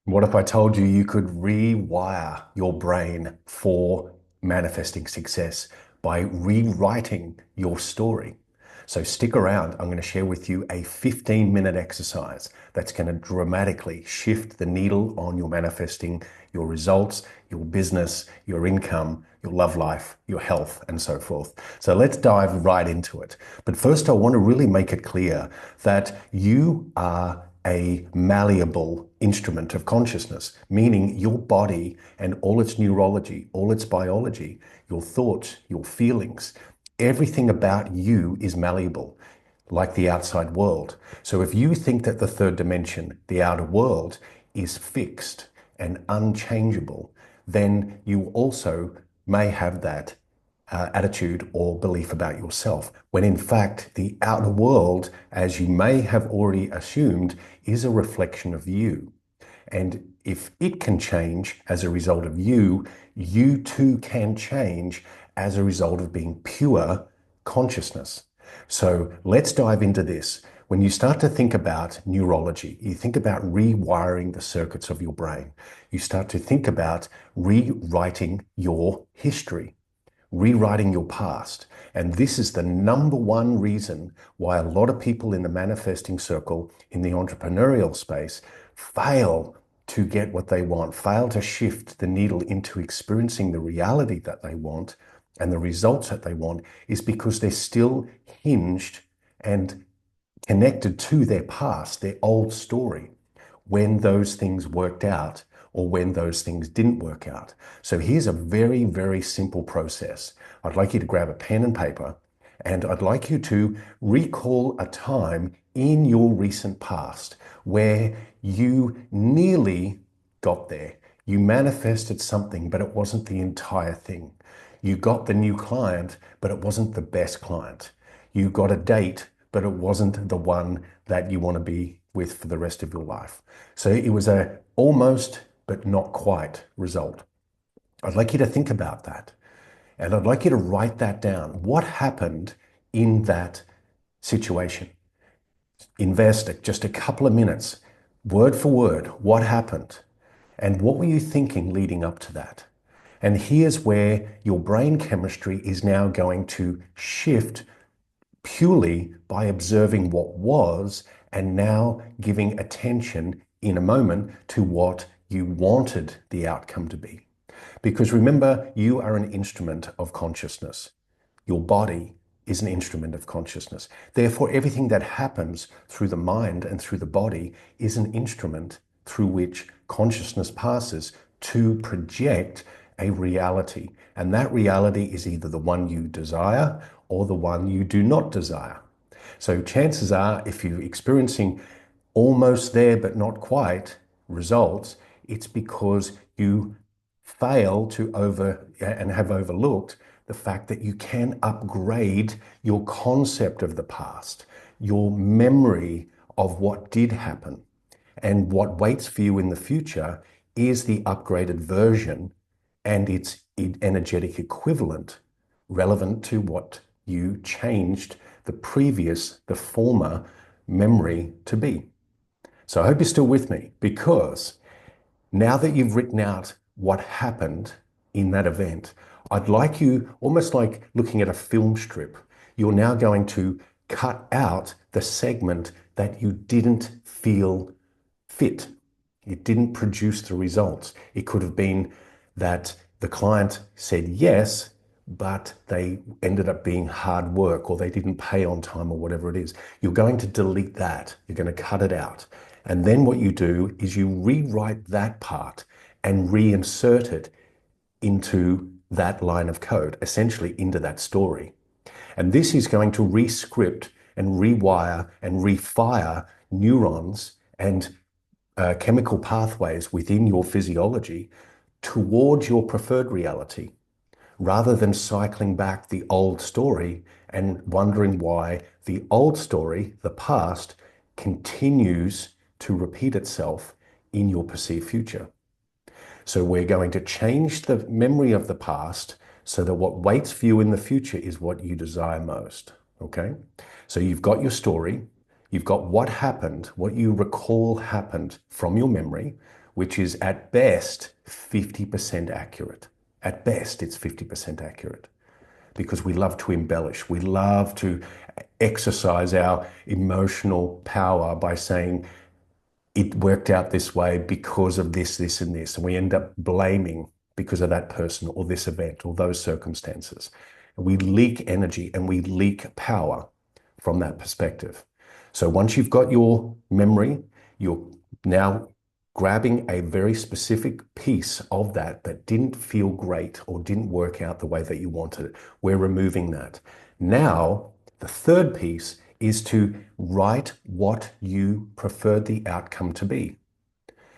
What if I told you you could rewire your brain for manifesting success by rewriting your story? So stick around. I'm going to share with you a 15-minute exercise that's going to dramatically shift the needle on your manifesting, your results, your business, your income, your love life, your health, and so forth. So let's dive right into it. But first, I want to really make it clear that you are a malleable instrument of consciousness, meaning your body and all its neurology, all its biology, your thoughts, your feelings, everything about you is malleable, like the outside world. So if you think that the third dimension, the outer world, is fixed and unchangeable, then you also may have that attitude or belief about yourself, when in fact, the outer world, as you may have already assumed, is a reflection of you. And if it can change as a result of you, you too can change as a result of being pure consciousness. So let's dive into this. When you start to think about neurology, you think about rewiring the circuits of your brain. You start to think about rewriting your history, rewriting your past. And this is the number one reason why a lot of people in the manifesting circle, in the entrepreneurial space, fail to get what they want, fail to shift the needle into experiencing the reality that they want and the results that they want, is because they're still hinged and connected to their past, their old story, when those things worked out or when those things didn't work out. So here's a very, very simple process. I'd like you to grab a pen and paper, and I'd like you to recall a time in your recent past where you nearly got there. You manifested something, but it wasn't the entire thing. You got the new client, but it wasn't the best client. You got a date, but it wasn't the one that you want to be with for the rest of your life. So it was a almost but not quite result. I'd like you to think about that. And I'd like you to write that down. What happened in that situation? Invest just a couple of minutes, word for word, what happened? And what were you thinking leading up to that? And here's where your brain chemistry is now going to shift purely by observing what was and now giving attention in a moment to what you wanted the outcome to be. Because remember, you are an instrument of consciousness. Your body is an instrument of consciousness. Therefore, everything that happens through the mind and through the body is an instrument through which consciousness passes to project a reality. And that reality is either the one you desire or the one you do not desire. So chances are, if you're experiencing almost there but not quite results, it's because you fail to have overlooked the fact that you can upgrade your concept of the past, your memory of what did happen. And what waits for you in the future is the upgraded version and its energetic equivalent relevant to what you changed the former memory to be. So I hope you're still with me, because now that you've written out what happened in that event, I'd like you, almost like looking at a film strip, you're now going to cut out the segment that you didn't feel fit. It didn't produce the results. It could have been that the client said yes, but they ended up being hard work, or they didn't pay on time, or whatever it is. You're going to delete that. You're going to cut it out. And then what you do is you rewrite that part and reinsert it into that line of code, essentially into that story. And this is going to rescript and rewire and refire neurons and chemical pathways within your physiology towards your preferred reality, rather than cycling back the old story and wondering why the old story, the past, continues to repeat itself in your perceived future. So we're going to change the memory of the past so that what waits for you in the future is what you desire most. Okay? So you've got your story, you've got what happened, what you recall happened from your memory, which is at best 50% accurate. At best, it's 50% accurate because we love to embellish. We love to exercise our emotional power by saying it worked out this way because of this, this, and this. And we end up blaming because of that person or this event or those circumstances. We leak energy and we leak power from that perspective. So once you've got your memory, you're now grabbing a very specific piece of that that didn't feel great or didn't work out the way that you wanted it. We're removing that. Now, the third piece is to write what you preferred the outcome to be.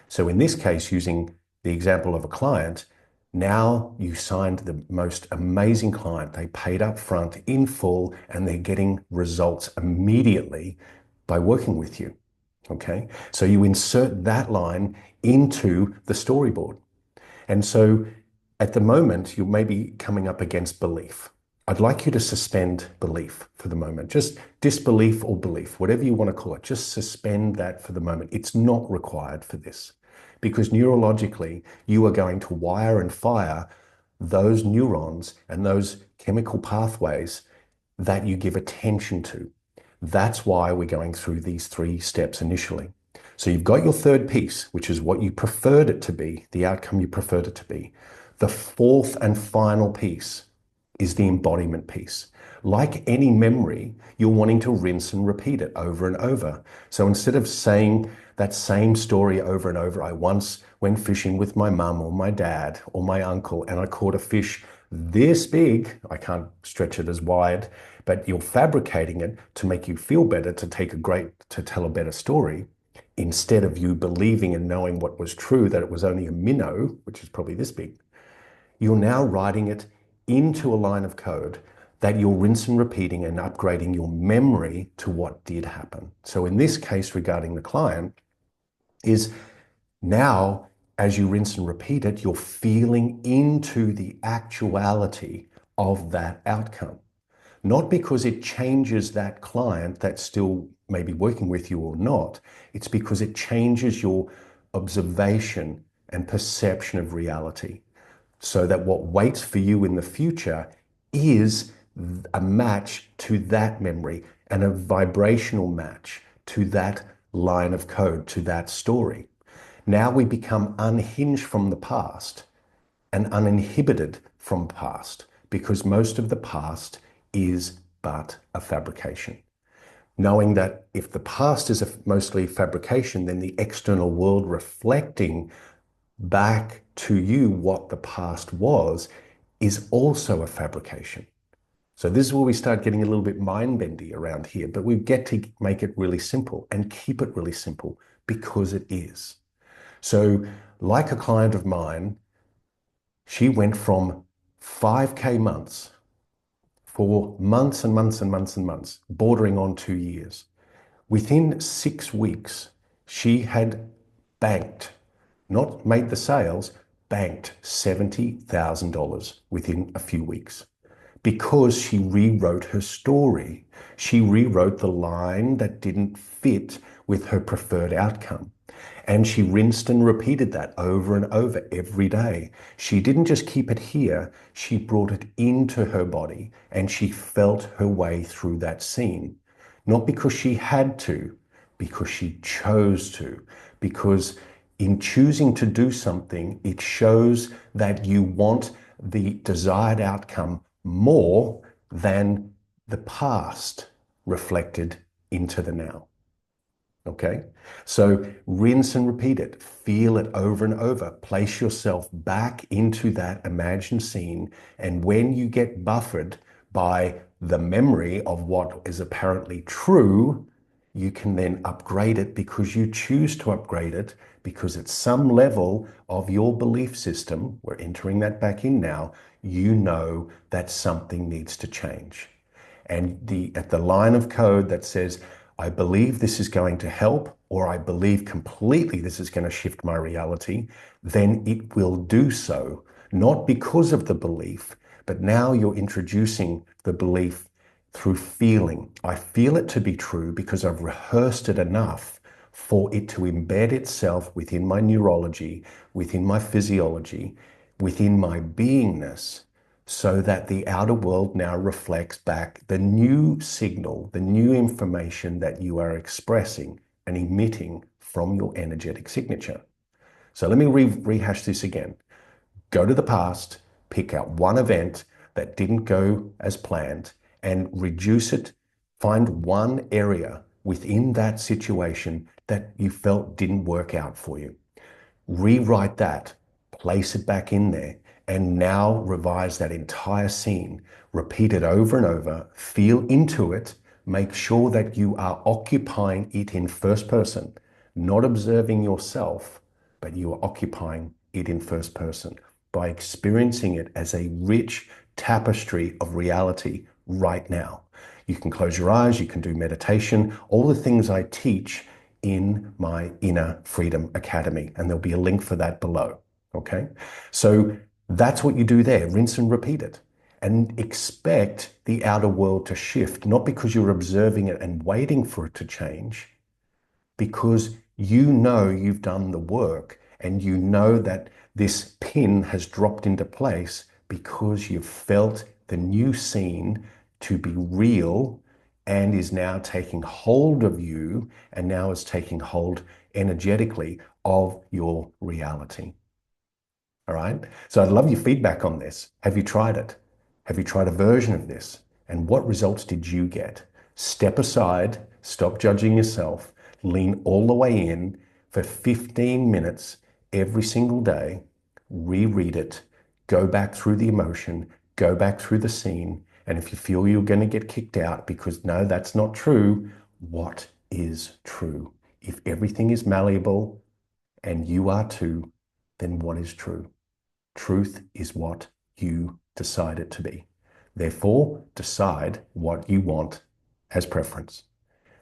So in this case, using the example of a client, now you signed the most amazing client. They paid up front in full and they're getting results immediately by working with you. Okay. So you insert that line into the storyboard. And so at the moment, you may be coming up against belief. I'd like you to suspend belief for the moment, just disbelief or belief, whatever you want to call it, just suspend that for the moment. It's not required for this because neurologically, you are going to wire and fire those neurons and those chemical pathways that you give attention to. That's why we're going through these 3 steps initially. So you've got your third piece, which is what you preferred it to be, the outcome you preferred it to be. The fourth and final piece is the embodiment piece. Like any memory, you're wanting to rinse and repeat it over and over. So instead of saying that same story over and over, I once went fishing with my mum or my dad or my uncle and I caught a fish this big, I can't stretch it as wide, but you're fabricating it to make you feel better, to tell a better story, instead of you believing and knowing what was true, that it was only a minnow, which is probably this big. You're now writing it into a line of code that you're rinse and repeating and upgrading your memory to what did happen. So in this case, regarding the client, is now as you rinse and repeat it, you're feeling into the actuality of that outcome. Not because it changes that client that's still maybe working with you or not. It's because it changes your observation and perception of reality, so that what waits for you in the future is a match to that memory and a vibrational match to that line of code, to that story. Now we become unhinged from the past and uninhibited from past because most of the past is but a fabrication. Knowing that if the past is mostly fabrication, then the external world reflecting back to you what the past was is also a fabrication. So this is where we start getting a little bit mind-bendy around here, but we get to make it really simple and keep it really simple because it is. So like a client of mine, she went from 5K months for months and months and months and months, bordering on 2 years. Within 6 weeks, she had banked, not made the sales, banked $70,000 within a few weeks because she rewrote her story. She rewrote the line that didn't fit with her preferred outcome. And she rinsed and repeated that over and over every day. She didn't just keep it here, she brought it into her body and she felt her way through that scene. Not because she had to, because she chose to. Because in choosing to do something, it shows that you want the desired outcome more than the past reflected into the now. Okay, so rinse and repeat it, feel it over and over, place yourself back into that imagined scene. And when you get buffered by the memory of what is apparently true, you can then upgrade it because you choose to upgrade it because at some level of your belief system, we're entering that back in now, you know that something needs to change. And at the line of code that says, I believe this is going to help, or I believe completely this is going to shift my reality, then it will do so, not because of the belief, but now you're introducing the belief through feeling. I feel it to be true because I've rehearsed it enough for it to embed itself within my neurology, within my physiology, within my beingness, so that the outer world now reflects back the new signal, the new information that you are expressing and emitting from your energetic signature. So let me rehash this again. Go to the past, pick out one event that didn't go as planned and reduce it. Find one area within that situation that you felt didn't work out for you. Rewrite that, place it back in there, and now revise that entire scene. Repeat it over and over, feel into it, make sure that you are occupying it in first person, not observing yourself, but you are occupying it in first person by experiencing it as a rich tapestry of reality right now. You can close your eyes, you can do meditation, all the things I teach in my Inner Freedom Academy, and there'll be a link for that below. Okay, so that's what you do there. Rinse and repeat it, and expect the outer world to shift, not because you're observing it and waiting for it to change, because you know you've done the work and you know that this pin has dropped into place because you've felt the new scene to be real and is now taking hold of you and now is taking hold energetically of your reality. All right. So I'd love your feedback on this. Have you tried it? Have you tried a version of this? And what results did you get? Step aside, stop judging yourself, lean all the way in for 15 minutes every single day, reread it, go back through the emotion, go back through the scene. And if you feel you're going to get kicked out because no, that's not true, what is true? If everything is malleable and you are too, then what is true? Truth is what you decide it to be. Therefore, decide what you want as preference.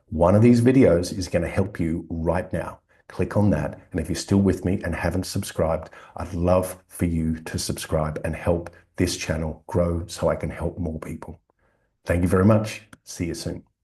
One of these videos is going to help you right now. Click on that. And if you're still with me and haven't subscribed, I'd love for you to subscribe and help this channel grow so I can help more people. Thank you very much. See you soon.